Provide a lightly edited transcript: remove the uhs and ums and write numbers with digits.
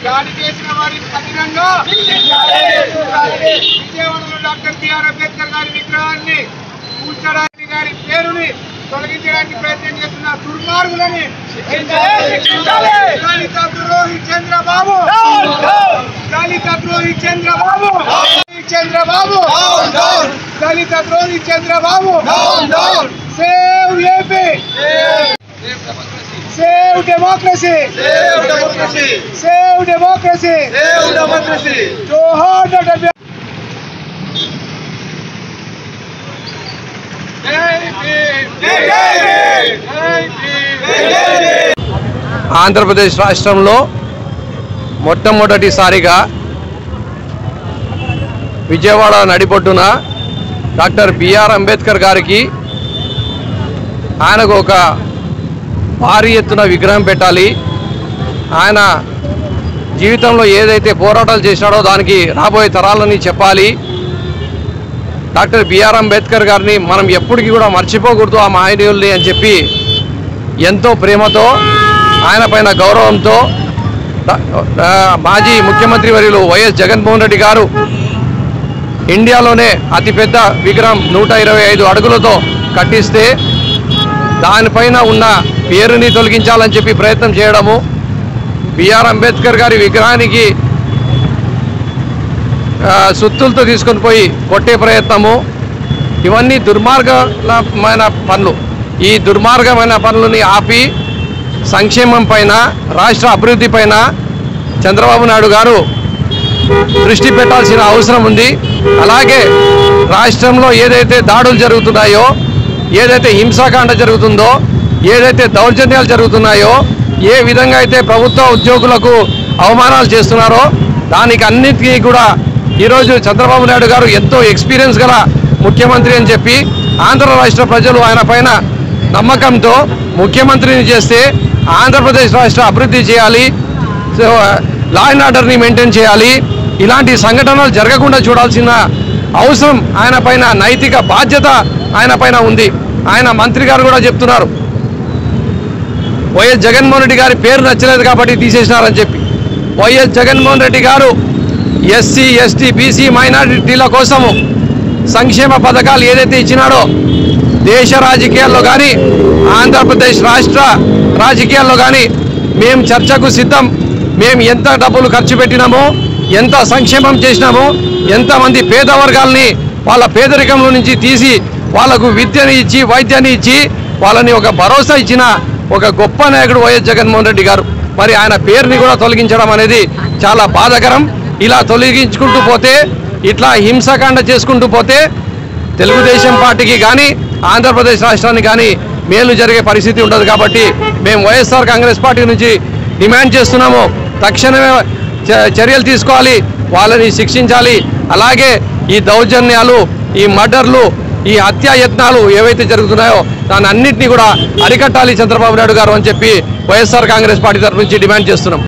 దాడి చేసిన వారికి కఠినంగా విజయవాడలో డాక్టర్ బిఆర్ అంబేద్కర్ గారి విగ్రహాన్ని కూర్చోడానికి గారి పేరుని తొలగించడానికి ప్రయత్నం చేస్తున్న దుర్మార్గులని దళిత ద్రోహి చంద్రబాబు దళిత ద్రోహి చంద్రబాబు చంద్రబాబు దళిత ద్రోహి Chandrababu save AP Save democracy! Save democracy! Save democracy! Save democracy! Johar Dr. B. Andhra Pradesh రాష్ట్రంలో మొట్టమొదటిసారిగా విజయవాడ నడిబొడ్డున డాక్టర్ బిఆర్ అంబేద్కర్ గారికి ఆయనకు ఒక భారీ ఎత్తున విగ్రహం పెట్టాలి. ఆయన జీవితంలో ఏదైతే పోరాటాలు చేశాడో దానికి రాబోయే తరాలని చెప్పాలి. డాక్టర్ బిఆర్ అంబేద్కర్ గారిని మనం ఎప్పటికీ కూడా మర్చిపోకూడదు ఆ మహనీయుల్ని అని చెప్పి ఎంతో ప్రేమతో ఆయన పైన గౌరవంతో మాజీ ముఖ్యమంత్రి వర్యులు వైఎస్ జగన్మోహన్ రెడ్డి గారు ఇండియాలోనే అతిపెద్ద విగ్రహం 125 అడుగులతో కట్టిస్తే దానిపైన ఉన్న పేరుని తొలగించాలని చెప్పి ప్రయత్నం చేయడము, బిఆర్ అంబేద్కర్ గారి విగ్రహానికి సుత్తులతో తీసుకొని పోయి కొట్టే ప్రయత్నము, ఇవన్నీ దుర్మార్గమైన పనులు. ఈ దుర్మార్గమైన పనులని ఆపి సంక్షేమం పైన రాష్ట్ర అభివృద్ధి పైన చంద్రబాబు నాయుడు గారు దృష్టి పెట్టాల్సిన అవసరం ఉంది. అలాగే రాష్ట్రంలో ఏదైతే దాడులు జరుగుతున్నాయో, ఏదైతే హింసాకాండ జరుగుతుందో, ఏదైతే దౌర్జన్యాలు జరుగుతున్నాయో, ఏ విధంగా అయితే ప్రభుత్వ ఉద్యోగులకు అవమానాలు చేస్తున్నారో దానికి అన్నిటికీ కూడా ఈరోజు చంద్రబాబు నాయుడు గారు ఎంతో ఎక్స్పీరియన్స్ గల ముఖ్యమంత్రి అని చెప్పి ఆంధ్ర రాష్ట్ర ప్రజలు ఆయన పైన నమ్మకంతో ముఖ్యమంత్రిని చేస్తే ఆంధ్రప్రదేశ్ రాష్ట్ర అభివృద్ధి చేయాలి, లా అండ్ ఆర్డర్ని మెయింటైన్ చేయాలి. ఇలాంటి సంఘటనలు జరగకుండా చూడాల్సిన అవసరం ఆయన పైన, నైతిక బాధ్యత ఆయన పైన ఉంది. ఆయన మంత్రి గారు కూడా చెప్తున్నారు వైఎస్ జగన్మోహన్ రెడ్డి గారి పేరు నచ్చలేదు కాబట్టి తీసేసినారని చెప్పి. వైఎస్ జగన్మోహన్ రెడ్డి గారు ఎస్సీ ఎస్టీ బీసీ మైనారిటీల కోసము సంక్షేమ పథకాలు ఏదైతే ఇచ్చినాడో దేశ రాజకీయాల్లో కానీ ఆంధ్రప్రదేశ్ రాష్ట్ర రాజకీయాల్లో కానీ మేము చర్చకు సిద్ధం. మేము ఎంత డబ్బులు ఖర్చు పెట్టినామో, ఎంత సంక్షేమం చేసినామో, ఎంతమంది పేద వర్గాల్ని వాళ్ళ పేదరికంలో నుంచి తీసి వాళ్ళకు విద్యని ఇచ్చి వైద్యాన్ని ఇచ్చి వాళ్ళని ఒక భరోసా ఇచ్చిన ఒక గొప్ప నాయకుడు వైఎస్ జగన్మోహన్ రెడ్డి గారు. మరి ఆయన పేరుని కూడా తొలగించడం అనేది చాలా బాధాకరం. ఇలా తొలగించుకుంటూ పోతే, ఇట్లా హింసాకాండ చేసుకుంటూ పోతే తెలుగుదేశం పార్టీకి కానీ ఆంధ్రప్రదేశ్ రాష్ట్రానికి కానీ మేలు జరిగే పరిస్థితి ఉండదు. కాబట్టి మేము వైఎస్ఆర్ కాంగ్రెస్ పార్టీ నుంచి డిమాండ్ చేస్తున్నాము, తక్షణమే చర్యలు తీసుకోవాలి, వాళ్ళని శిక్షించాలి. అలాగే ఈ దౌర్జన్యాలు, ఈ మర్డర్లు, ఈ హత్యాయత్నాలు ఏవైతే జరుగుతున్నాయో దాన్ని అన్నింటినీ కూడా అరికట్టాలి చంద్రబాబు నాయుడు గారు అని చెప్పి వైఎస్ఆర్ కాంగ్రెస్ పార్టీ తరఫు నుంచి డిమాండ్ చేస్తున్నాం.